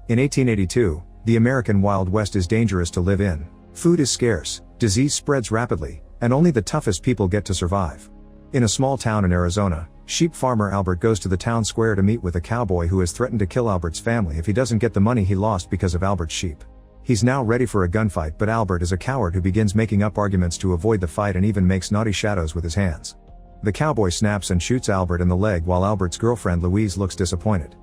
In 1882, the American Wild West is dangerous to live in. Food is scarce, disease spreads rapidly, and only the toughest people get to survive. In a small town in Arizona, sheep farmer Albert goes to the town square to meet with a cowboy who has threatened to kill Albert's family if he doesn't get the money he lost because of Albert's sheep. He's now ready for a gunfight, but Albert is a coward who begins making up arguments to avoid the fight and even makes naughty shadows with his hands. The cowboy snaps and shoots Albert in the leg while Albert's girlfriend Louise looks disappointed.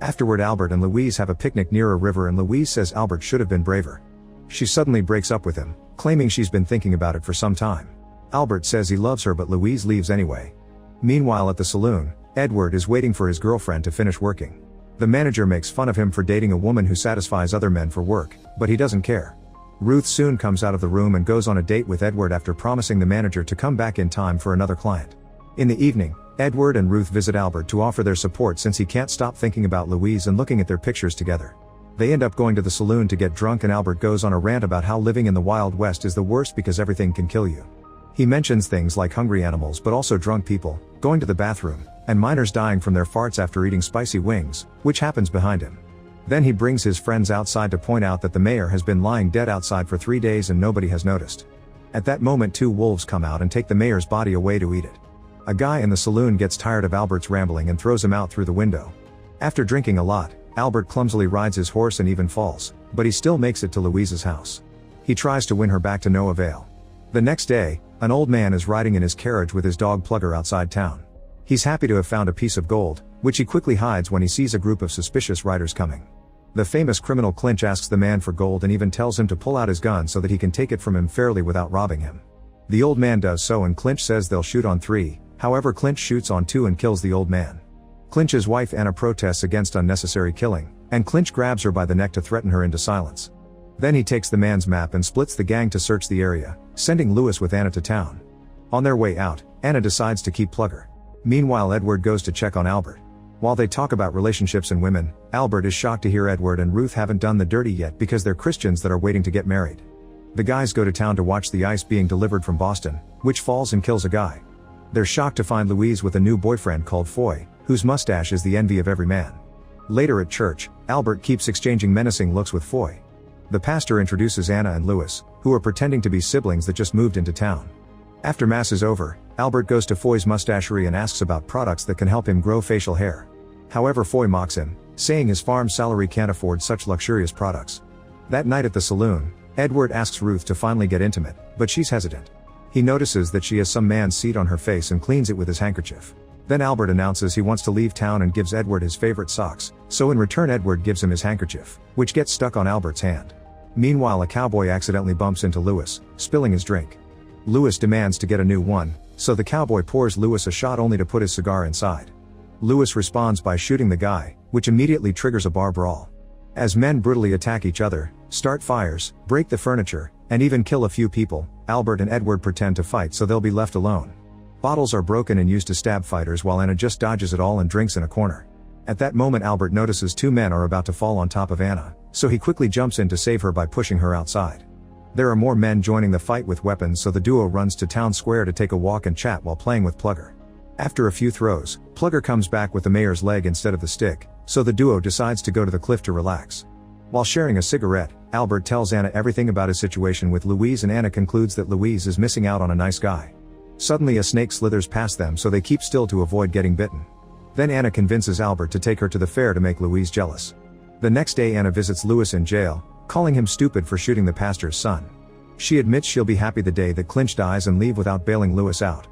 Afterward, Albert and Louise have a picnic near a river and Louise says Albert should have been braver. She suddenly breaks up with him, claiming she's been thinking about it for some time. Albert says he loves her, but Louise leaves anyway. Meanwhile, at the saloon, Edward is waiting for his girlfriend to finish working. The manager makes fun of him for dating a woman who satisfies other men for work, but he doesn't care. Ruth soon comes out of the room and goes on a date with Edward after promising the manager to come back in time for another client. In the evening, Edward and Ruth visit Albert to offer their support since he can't stop thinking about Louise and looking at their pictures together. They end up going to the saloon to get drunk and Albert goes on a rant about how living in the Wild West is the worst because everything can kill you. He mentions things like hungry animals but also drunk people, going to the bathroom, and miners dying from their farts after eating spicy wings, which happens behind him. Then he brings his friends outside to point out that the mayor has been lying dead outside for 3 days and nobody has noticed. At that moment, 2 wolves come out and take the mayor's body away to eat it. A guy in the saloon gets tired of Albert's rambling and throws him out through the window. After drinking a lot, Albert clumsily rides his horse and even falls, but he still makes it to Louise's house. He tries to win her back to no avail. The next day, an old man is riding in his carriage with his dog Plugger outside town. He's happy to have found a piece of gold, which he quickly hides when he sees a group of suspicious riders coming. The famous criminal Clinch asks the man for gold and even tells him to pull out his gun so that he can take it from him fairly without robbing him. The old man does so and Clinch says they'll shoot on 3, however Clinch shoots on 2 and kills the old man. Clinch's wife Anna protests against unnecessary killing, and Clinch grabs her by the neck to threaten her into silence. Then he takes the man's map and splits the gang to search the area, sending Lewis with Anna to town. On their way out, Anna decides to keep Plugger. Meanwhile, Edward goes to check on Albert. While they talk about relationships and women, Albert is shocked to hear Edward and Ruth haven't done the dirty yet because they're Christians that are waiting to get married. The guys go to town to watch the ice being delivered from Boston, which falls and kills a guy. They're shocked to find Louise with a new boyfriend called Foy, whose mustache is the envy of every man. Later at church, Albert keeps exchanging menacing looks with Foy. The pastor introduces Anna and Lewis, who are pretending to be siblings that just moved into town. After mass is over, Albert goes to Foy's mustachery and asks about products that can help him grow facial hair. However, Foy mocks him, saying his farm salary can't afford such luxurious products. That night at the saloon, Edward asks Ruth to finally get intimate, but she's hesitant. He notices that she has some man's seed on her face and cleans it with his handkerchief. Then Albert announces he wants to leave town and gives Edward his favorite socks, so in return Edward gives him his handkerchief, which gets stuck on Albert's hand. Meanwhile, a cowboy accidentally bumps into Lewis, spilling his drink. Lewis demands to get a new one, so the cowboy pours Lewis a shot only to put his cigar inside. Lewis responds by shooting the guy, which immediately triggers a bar brawl. As men brutally attack each other, start fires, break the furniture, and even kill a few people, Albert and Edward pretend to fight so they'll be left alone. Bottles are broken and used to stab fighters while Anna just dodges it all and drinks in a corner. At that moment, Albert notices 2 men are about to fall on top of Anna, so he quickly jumps in to save her by pushing her outside. There are more men joining the fight with weapons, so the duo runs to town square to take a walk and chat while playing with Plugger. After a few throws, Plugger comes back with the mayor's leg instead of the stick, so the duo decides to go to the cliff to relax. While sharing a cigarette, Albert tells Anna everything about his situation with Louise and Anna concludes that Louise is missing out on a nice guy. Suddenly a snake slithers past them, so they keep still to avoid getting bitten. Then Anna convinces Albert to take her to the fair to make Louise jealous. The next day Anna visits Lewis in jail, calling him stupid for shooting the pastor's son. She admits she'll be happy the day that Clinch dies and leave without bailing Lewis out.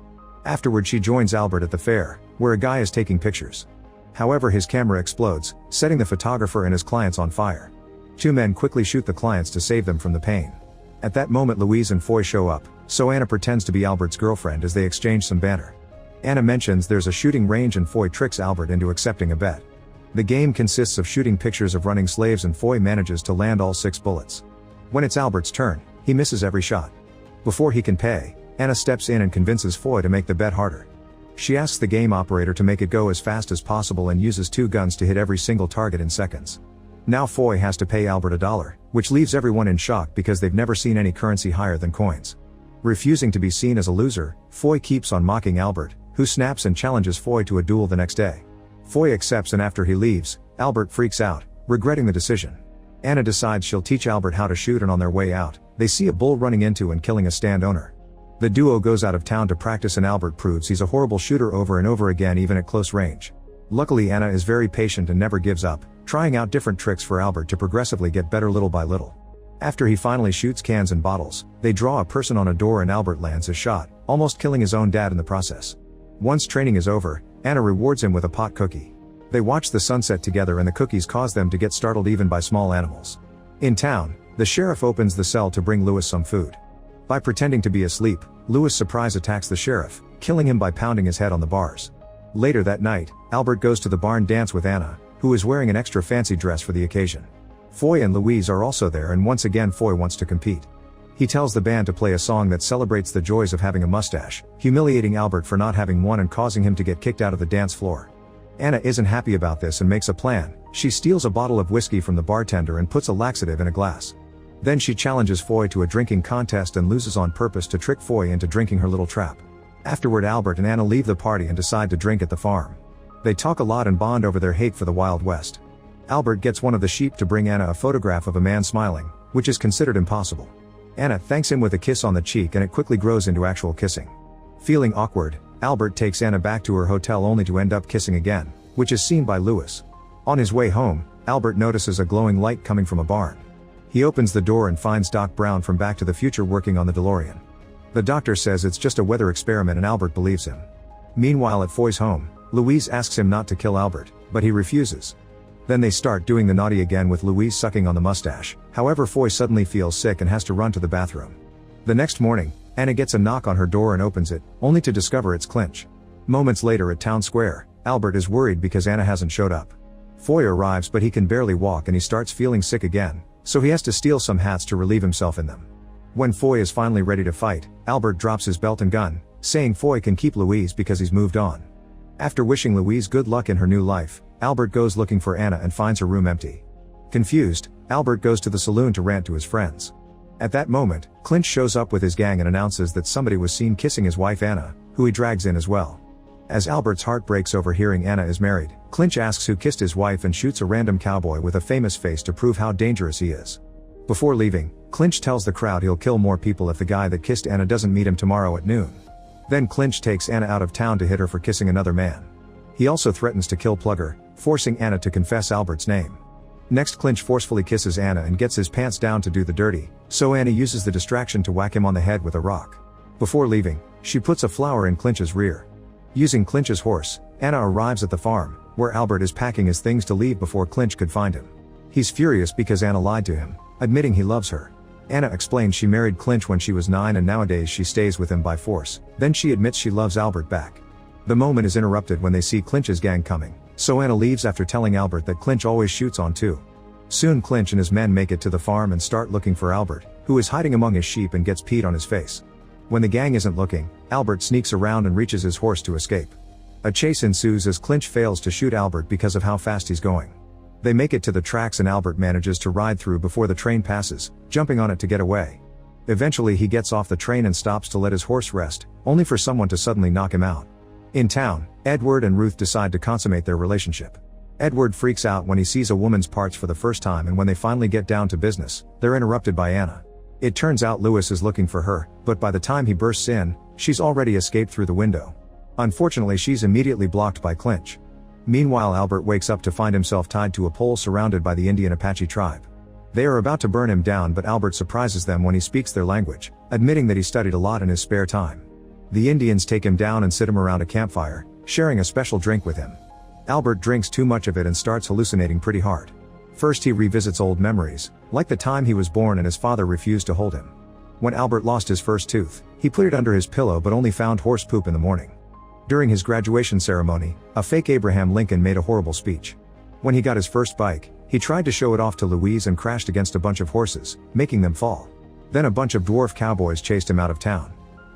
Afterward she joins Albert at the fair, where a guy is taking pictures. However, his camera explodes, setting the photographer and his clients on fire. 2 men quickly shoot the clients to save them from the pain. At that moment Louise and Foy show up, so Anna pretends to be Albert's girlfriend as they exchange some banter. Anna mentions there's a shooting range and Foy tricks Albert into accepting a bet. The game consists of shooting pictures of running slaves and Foy manages to land all 6 bullets. When it's Albert's turn, he misses every shot. Before he can pay, Anna steps in and convinces Foy to make the bet harder. She asks the game operator to make it go as fast as possible and uses 2 guns to hit every single target in seconds. Now Foy has to pay Albert $1, which leaves everyone in shock because they've never seen any currency higher than coins. Refusing to be seen as a loser, Foy keeps on mocking Albert, who snaps and challenges Foy to a duel the next day. Foy accepts and after he leaves, Albert freaks out, regretting the decision. Anna decides she'll teach Albert how to shoot, and on their way out, they see a bull running into and killing a stand owner. The duo goes out of town to practice, and Albert proves he's a horrible shooter over and over again, even at close range. Luckily, Anna is very patient and never gives up, trying out different tricks for Albert to progressively get better little by little. After he finally shoots cans and bottles, they draw a person on a door and Albert lands his shot, almost killing his own dad in the process. Once training is over, Anna rewards him with a pot cookie. They watch the sunset together, and the cookies cause them to get startled even by small animals. In town, the sheriff opens the cell to bring Lewis some food. By pretending to be asleep, Lewis surprise attacks the sheriff, killing him by pounding his head on the bars. Later that night, Albert goes to the barn dance with Anna, who is wearing an extra fancy dress for the occasion. Foy and Louise are also there, and once again Foy wants to compete. He tells the band to play a song that celebrates the joys of having a mustache, humiliating Albert for not having one and causing him to get kicked out of the dance floor. Anna isn't happy about this and makes a plan. She steals a bottle of whiskey from the bartender and puts a laxative in a glass. Then she challenges Foy to a drinking contest and loses on purpose to trick Foy into drinking her little trap. Afterward, Albert and Anna leave the party and decide to drink at the farm. They talk a lot and bond over their hate for the Wild West. Albert gets one of the sheep to bring Anna a photograph of a man smiling, which is considered impossible. Anna thanks him with a kiss on the cheek, and it quickly grows into actual kissing. Feeling awkward, Albert takes Anna back to her hotel only to end up kissing again, which is seen by Lewis. On his way home, Albert notices a glowing light coming from a barn. He opens the door and finds Doc Brown from Back to the Future working on the DeLorean. The doctor says it's just a weather experiment, and Albert believes him. Meanwhile, at Foy's home, Louise asks him not to kill Albert, but he refuses. Then they start doing the naughty again, with Louise sucking on the mustache. However, Foy suddenly feels sick and has to run to the bathroom. The next morning, Anna gets a knock on her door and opens it, only to discover it's Clinch. Moments later at Town Square, Albert is worried because Anna hasn't showed up. Foy arrives, but he can barely walk and he starts feeling sick again, so he has to steal some hats to relieve himself in them. When Foy is finally ready to fight, Albert drops his belt and gun, saying Foy can keep Louise because he's moved on. After wishing Louise good luck in her new life, Albert goes looking for Anna and finds her room empty. Confused, Albert goes to the saloon to rant to his friends. At that moment, Clinch shows up with his gang and announces that somebody was seen kissing his wife Anna, who he drags in as well. As Albert's heart breaks over hearing Anna is married, Clinch asks who kissed his wife and shoots a random cowboy with a famous face to prove how dangerous he is. Before leaving, Clinch tells the crowd he'll kill more people if the guy that kissed Anna doesn't meet him tomorrow at noon. Then Clinch takes Anna out of town to hit her for kissing another man. He also threatens to kill Plugger, forcing Anna to confess Albert's name. Next, Clinch forcefully kisses Anna and gets his pants down to do the dirty, so Anna uses the distraction to whack him on the head with a rock. Before leaving, she puts a flower in Clinch's rear. Using Clinch's horse, Anna arrives at the farm, where Albert is packing his things to leave before Clinch could find him. He's furious because Anna lied to him, admitting he loves her. Anna explains she married Clinch when she was 9 and nowadays she stays with him by force. Then she admits she loves Albert back. The moment is interrupted when they see Clinch's gang coming, so Anna leaves after telling Albert that Clinch always shoots on two. Soon Clinch and his men make it to the farm and start looking for Albert, who is hiding among his sheep and gets peed on his face. When the gang isn't looking, Albert sneaks around and reaches his horse to escape. A chase ensues as Clinch fails to shoot Albert because of how fast he's going. They make it to the tracks and Albert manages to ride through before the train passes, jumping on it to get away. Eventually he gets off the train and stops to let his horse rest, only for someone to suddenly knock him out. In town, Edward and Ruth decide to consummate their relationship. Edward freaks out when he sees a woman's parts for the first time, and when they finally get down to business, they're interrupted by Anna. It turns out Lewis is looking for her, but by the time he bursts in, she's already escaped through the window. Unfortunately, she's immediately blocked by Clinch. Meanwhile, Albert wakes up to find himself tied to a pole surrounded by the Indian Apache tribe. They are about to burn him down, but Albert surprises them when he speaks their language, admitting that he studied a lot in his spare time. The Indians take him down and sit him around a campfire, sharing a special drink with him. Albert drinks too much of it and starts hallucinating pretty hard. First he revisits old memories, like the time he was born and his father refused to hold him. When Albert lost his first tooth, he put it under his pillow but only found horse poop in the morning. During his graduation ceremony, a fake Abraham Lincoln made a horrible speech. When he got his first bike, he tried to show it off to Louise and crashed against a bunch of horses, making them fall. Then a bunch of dwarf cowboys chased him out of town.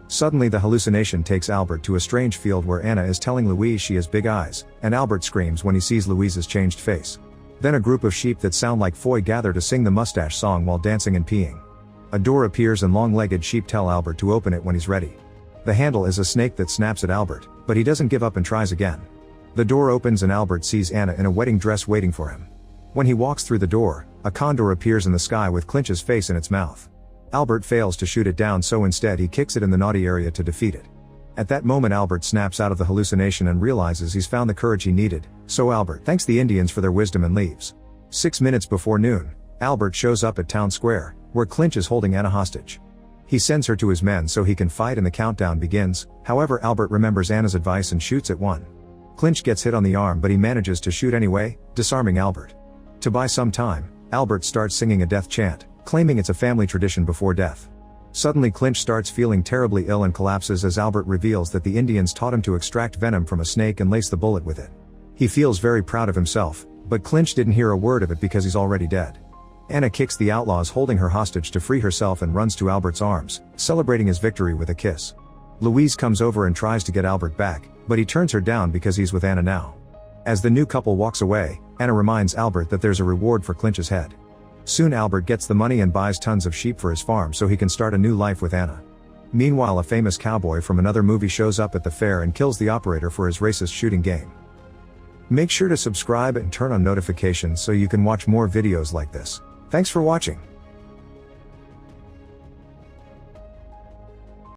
Suddenly the hallucination takes Albert to a strange field where Anna is telling Louise she has big eyes, and Albert screams when he sees Louise's changed face. Then a group of sheep that sound like Foy gather to sing the mustache song while dancing and peeing. A door appears and long-legged sheep tell Albert to open it when he's ready. The handle is a snake that snaps at Albert, but he doesn't give up and tries again. The door opens and Albert sees Anna in a wedding dress waiting for him. When he walks through the door, a condor appears in the sky with Clinch's face in its mouth. Albert fails to shoot it down, so instead he kicks it in the naughty area to defeat it. At that moment Albert snaps out of the hallucination and realizes he's found the courage he needed, so Albert thanks the Indians for their wisdom and leaves. 6 minutes before noon, Albert shows up at Town Square, where Clinch is holding Anna hostage. He sends her to his men so he can fight and the countdown begins. However, Albert remembers Anna's advice and shoots at one. Clinch gets hit on the arm, but he manages to shoot anyway, disarming Albert. To buy some time, Albert starts singing a death chant, claiming it's a family tradition before death. Suddenly Clinch starts feeling terribly ill and collapses as Albert reveals that the Indians taught him to extract venom from a snake and lace the bullet with it. He feels very proud of himself, but Clinch didn't hear a word of it because he's already dead. Anna kicks the outlaws holding her hostage to free herself and runs to Albert's arms, celebrating his victory with a kiss. Louise comes over and tries to get Albert back, but he turns her down because he's with Anna now. As the new couple walks away, Anna reminds Albert that there's a reward for Clinch's head. Soon Albert gets the money and buys tons of sheep for his farm so he can start a new life with Anna. Meanwhile, a famous cowboy from another movie shows up at the fair and kills the operator for his racist shooting game. Make sure to subscribe and turn on notifications so you can watch more videos like this. Thanks for watching.